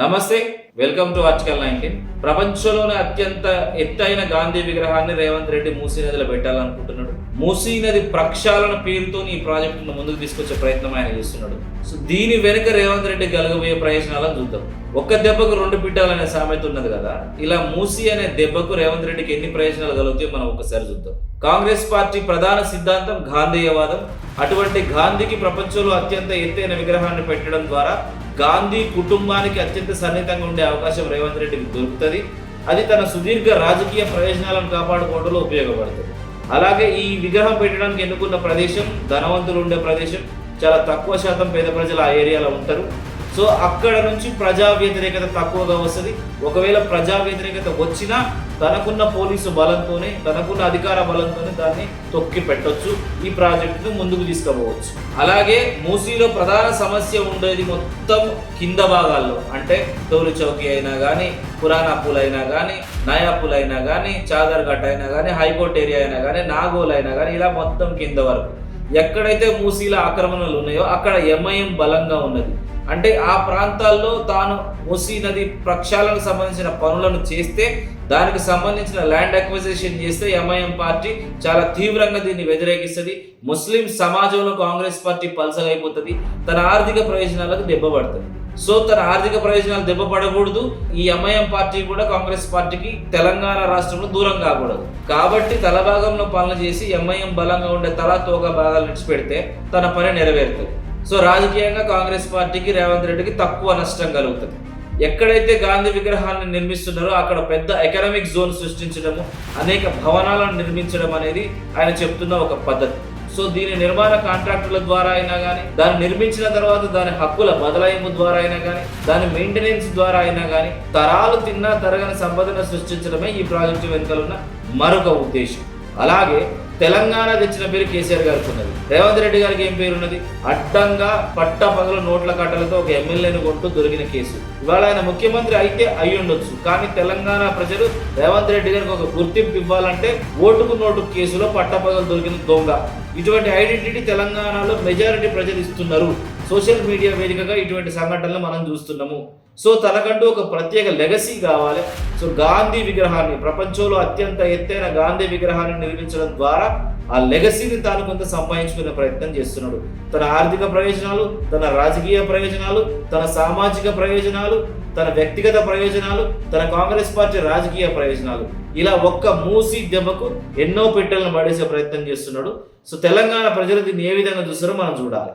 నమస్తే, welcome to article 19. ప్రపంచంలోనే అత్యంత ఎత్తైన గాంధీ విగ్రహాన్ని రేవంత్ రెడ్డి మూసీ నదిలో పెట్టాలనుకుంటున్నాడు. మూసీ నది ప్రక్షాళన పేరుతో ఈ ప్రాజెక్టును ముందుకు తీసుకొచ్చే ప్రయత్నం ఆయన చేస్తున్నాడు. సో దీని వెనుక రేవంత్ రెడ్డి కలగబోయే ప్రయోజనాలను చూద్దాం. ఒక్క దెబ్బకు రెండు పిట్టాలనే సామెత ఉన్నది కదా, ఇలా మూసీ అనే దెబ్బకు రేవంత్ రెడ్డికి ఎన్ని ప్రయోజనాలు కలుగుతాయో మనం ఒక్కసారి చూద్దాం. కాంగ్రెస్ పార్టీ ప్రధాన సిద్ధాంతం గాంధేయవాదం. అటువంటి గాంధీకి ప్రపంచంలో అత్యంత ఎత్తైన విగ్రహాన్ని పెట్టడం ద్వారా గాంధీ కుటుంబానికి అత్యంత సన్నిహితంగా ఉండే అవకాశం రేవంత్ రెడ్డికి దొరుకుతుంది. అది తన సుదీర్ఘ రాజకీయ ప్రయోజనాలను కాపాడుకోవడంలో ఉపయోగపడుతుంది. అలాగే ఈ విగ్రహం పెట్టడానికి ఎన్నుకున్న ప్రదేశం ధనవంతులు ఉండే ప్రదేశం, చాలా తక్కువ శాతం పేద ప్రజలు ఆ ఏరియాలో ఉంటారు. సో అక్కడ నుంచి ప్రజా వ్యతిరేకత తక్కువగా వస్తుంది. ఒకవేళ ప్రజా వ్యతిరేకత వచ్చినా తనకున్న పోలీసు బలంతోనే, తనకున్న అధికార బలంతోనే దాన్ని తొక్కి పెట్టొచ్చు, ఈ ప్రాజెక్టును ముందుకు తీసుకుపోవచ్చు. అలాగే మూసీలో ప్రధాన సమస్య ఉండేది మొత్తం కింద భాగాల్లో, అంటే టోలు చౌకీ అయినా కానీ, పురాణా పూల్ అయినా కానీ, నయా పూల్ అయినా కానీ, చాదర్ ఘట్ అయినా కానీ, హైకోర్ట్ ఏరియా అయినా కానీ, నాగోల్ అయినా కానీ, ఇలా మొత్తం కింద వరకు ఎక్కడైతే మూసీల ఆక్రమణలు ఉన్నాయో అక్కడ ఎంఐఎం బలంగా ఉన్నది. అంటే ఆ ప్రాంతాల్లో తాను మూసీ నది ప్రక్షాళనకు సంబంధించిన పనులను చేస్తే, దానికి సంబంధించిన ల్యాండ్ అక్విజిషన్ చేస్తే ఎంఐఎం పార్టీ చాలా తీవ్రంగా దీన్ని వ్యతిరేకిస్తుంది. ముస్లిం సమాజంలో కాంగ్రెస్ పార్టీ పల్సగైపోతుంది, తన ఆర్థిక ప్రయోజనాలకు దెబ్బపడుతుంది. సో తన ఆర్థిక ప్రయోజనాలు దెబ్బపడకూడదు, ఈ ఎంఐఎం పార్టీ కూడా కాంగ్రెస్ పార్టీకి తెలంగాణ రాష్ట్రంలో దూరం కాకూడదు. కాబట్టి తల భాగంలో పనులు చేసి ఎంఐఎం బలంగా ఉండే తల తోక భాగాలు విడిచిపెడితే తన పని నెరవేరుతుంది. సో రాజకీయంగా కాంగ్రెస్ పార్టీకి, రేవంత్ రెడ్డికి తక్కువ నష్టం కలుగుతుంది. ఎక్కడైతే గాంధీ విగ్రహాన్ని నిర్మిస్తున్నారో అక్కడ పెద్ద ఎకనామిక్ జోన్ సృష్టించడము, అనేక భవనాలను నిర్మించడం అనేది ఆయన చెప్తున్న ఒక పద్ధతి. సో దీని నిర్మాణ కాంట్రాక్టుల ద్వారా అయినా కానీ, దాన్ని నిర్మించిన తర్వాత దాని హక్కుల బదలాయింపు ద్వారా అయినా కానీ, దాని మెయింటెనెన్స్ ద్వారా అయినా కానీ తరాలు తిన్నా తరగని సంపదను సృష్టించడమే ఈ ప్రాజెక్టు వెనుకలున్న మరొక ఉద్దేశం. అలాగే తెలంగాణ తెచ్చిన పేరు కేసీఆర్ గారికి ఉన్నది, రేవంత్ రెడ్డి గారికి ఏం పేరు ఉన్నది? అడ్డంగా పట్ట పగలు నోట్ల కట్టలతో ఒక ఎమ్మెల్యేని కొట్టు దొరికిన కేసు. ఇవాళ ఆయన ముఖ్యమంత్రి అయితే అయి ఉండొచ్చు, కానీ తెలంగాణ ప్రజలు రేవంత్ రెడ్డి గారికి ఒక గుర్తింపు ఇవ్వాలంటే ఓటుకు నోటు కేసులో పట్టపగలు దొరికిన దొంగ. ఇటువంటి ఐడెంటిటీ తెలంగాణలో మెజారిటీ ప్రజలు ఇస్తున్నారు. సోషల్ మీడియా వేదికగా ఇటువంటి సంఘటనలు మనం చూస్తున్నాము. సో తనకంటూ ఒక ప్రత్యేక లెగసీ కావాలి. సో గాంధీ విగ్రహాన్ని, ప్రపంచంలో అత్యంత ఎత్తైన గాంధీ విగ్రహాన్ని నిర్మించడం ద్వారా ఆ లెగసీని తాను కొంత సంపాదించుకునే ప్రయత్నం చేస్తున్నాడు. తన ఆర్థిక ప్రయోజనాలు, తన రాజకీయ ప్రయోజనాలు, తన సామాజిక ప్రయోజనాలు, తన వ్యక్తిగత ప్రయోజనాలు, తన కాంగ్రెస్ పార్టీ రాజకీయ ప్రయోజనాలు, ఇలా ఒక్క మూసీ దెబ్బకు ఎన్నో పెట్టెలను పడేసే ప్రయత్నం చేస్తున్నాడు. సో తెలంగాణ ప్రజలు దీన్ని ఏ విధంగా చూస్తారో మనం చూడాలి.